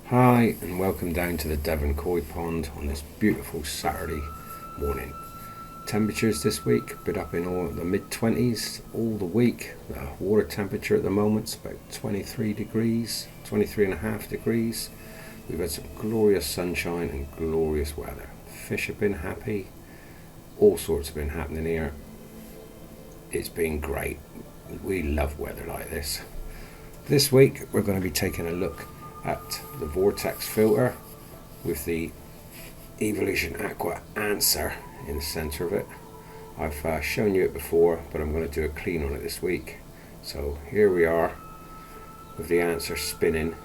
Hi and welcome down to the Devon Koi Pond on this beautiful Saturday morning. Temperatures this week a bit up in all the mid-20s all the week. The water temperature at the moment is about 23 degrees, 23 and a half degrees. We've had some glorious sunshine and glorious weather. Fish have been happy, all sorts have been happening here. It's been great. We love weather like this. This week we're going to be taking a look at the Vortex filter with the Evolution Aqua Answer in the centre of it. I've shown you it before, but I'm going to do a clean on it this week. So here we are with the Answer spinning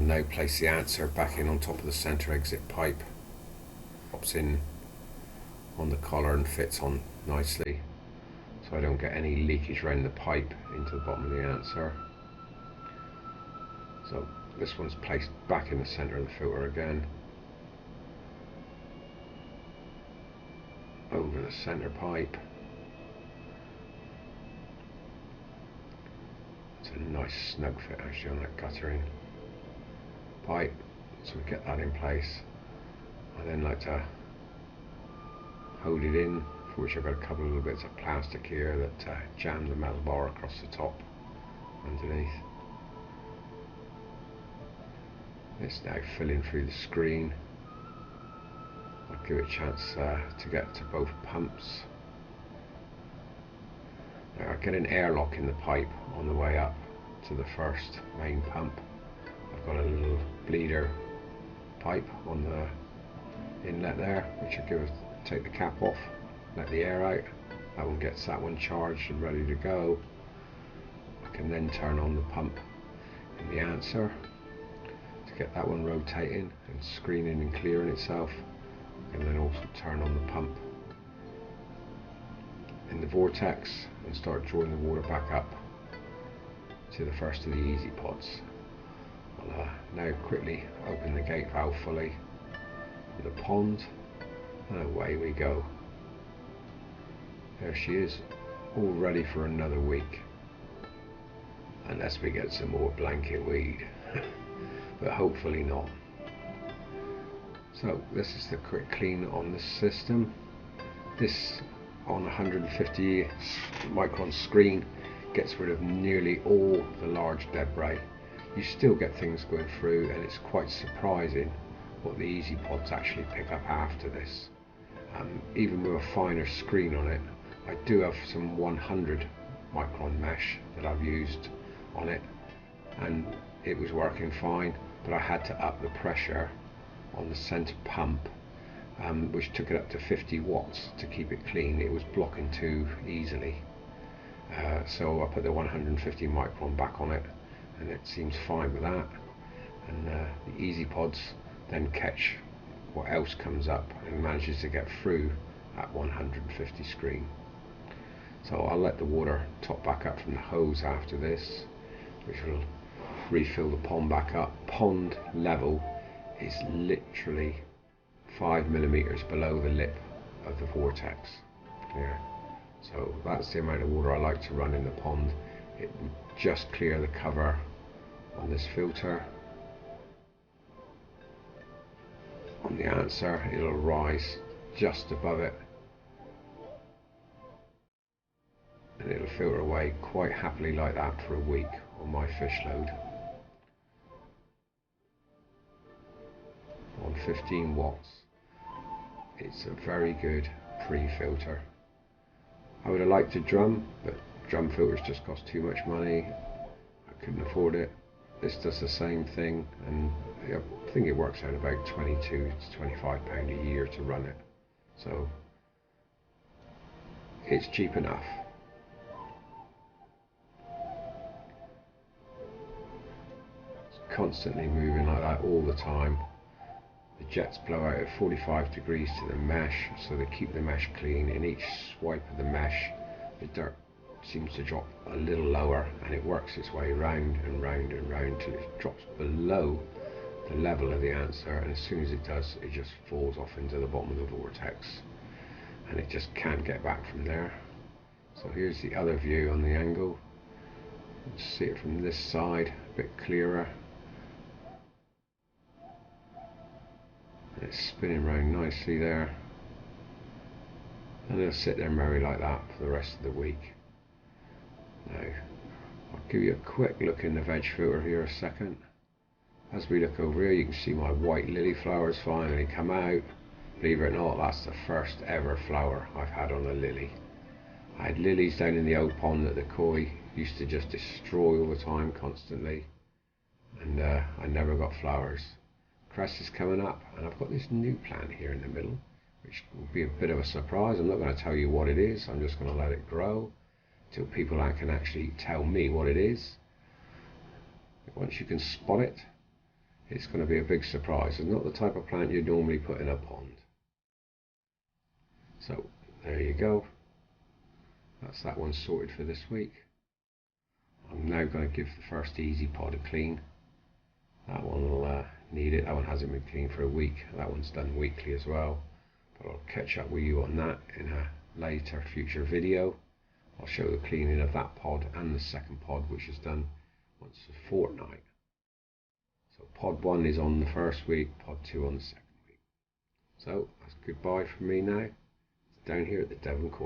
now place the answer back in on top of the centre exit pipe. Pops in on the collar and fits on nicely, so I don't get any leakage around the pipe into the bottom of the answer. So this one's placed back in the centre of the filter again, over the centre pipe. It's a nice snug fit actually on that guttering pipe, so we get that in place. I then like to hold it in, for which I've got a couple of little bits of plastic here that jam the metal bar across the top underneath. It's now filling through the screen. I'll give it a chance to get to both pumps. Now I get an airlock in the pipe on the way up to the first main pump. I've got a little bleeder pipe on the inlet there, which I'll take the cap off, let the air out. That one gets that one charged and ready to go. I can then turn on the pump in the answer to get that one rotating and screening and clearing itself, and then also turn on the pump in the Vortex and start drawing the water back up to the first of the easy pods. I'll now quickly open the gate valve fully with a pond, and away we go. There she is, all ready for another week, unless we get some more blanket weed, but hopefully not. So this is the quick clean on this system. This on 150 micron screen gets rid of nearly all the large debris. You still get things going through, and it's quite surprising what the easy pods actually pick up after this. Even with a finer screen on it, I do have some 100 micron mesh that I've used on it, and it was working fine, but I had to up the pressure on the centre pump, which took it up to 50 watts to keep it clean. It was blocking too easily, so I put the 150 micron back on it, and it seems fine with that. And the easy pods then catch what else comes up and manages to get through at 150 screen. So I'll let the water top back up from the hose after this, which will refill the pond back up. Pond level is literally 5mm below the lip of the Vortex here. So that's the amount of water I like to run in the pond. It would just clear the cover on this filter. On the answer, it'll rise just above it, and it'll filter away quite happily like that for a week on my fish load. On 15 watts. It's a very good pre-filter. I would have liked a drum, but drum filters just cost too much money. I couldn't afford it. This does the same thing, and I think it works out about £22 to £25 a year to run it. So it's cheap enough. It's constantly moving like that all the time. The jets blow out at 45 degrees to the mesh, so they keep the mesh clean. In each swipe of the mesh, the dirt seems to drop a little lower, and it works its way round and round and round till it drops below the level of the answer, and as soon as it does, it just falls off into the bottom of the Vortex, and it just can't get back from there. So here's the other view on the angle. You can see it from this side, a bit clearer. It's spinning round nicely there, and it'll sit there merry like that for the rest of the week. Now I'll give you a quick look in the veg filter here a second. As we look over here, you can see my white lily flowers finally come out. Believe it or not, that's the first ever flower I've had on a lily. I had lilies down in the old pond that the koi used to just destroy all the time, constantly, and I never got flowers. Cress is coming up, and I've got this new plant here in the middle, which will be a bit of a surprise. I'm not going to tell you what it is. I'm just going to let it grow till people can actually tell me what it is. Once you can spot it, it's going to be a big surprise. It's not the type of plant you'd normally put in a pond. So there you go. That's that one sorted for this week. I'm now going to give the first easy pod a clean. That one will need it. That one hasn't been cleaned for a week. That one's done weekly as well. But I'll catch up with you on that in a later future video. I'll show the cleaning of that pod and the second pod, which is done once a fortnight. So pod 1 is on the first week, pod 2 on the second week. So that's goodbye from me now. It's down here at the Devon Court.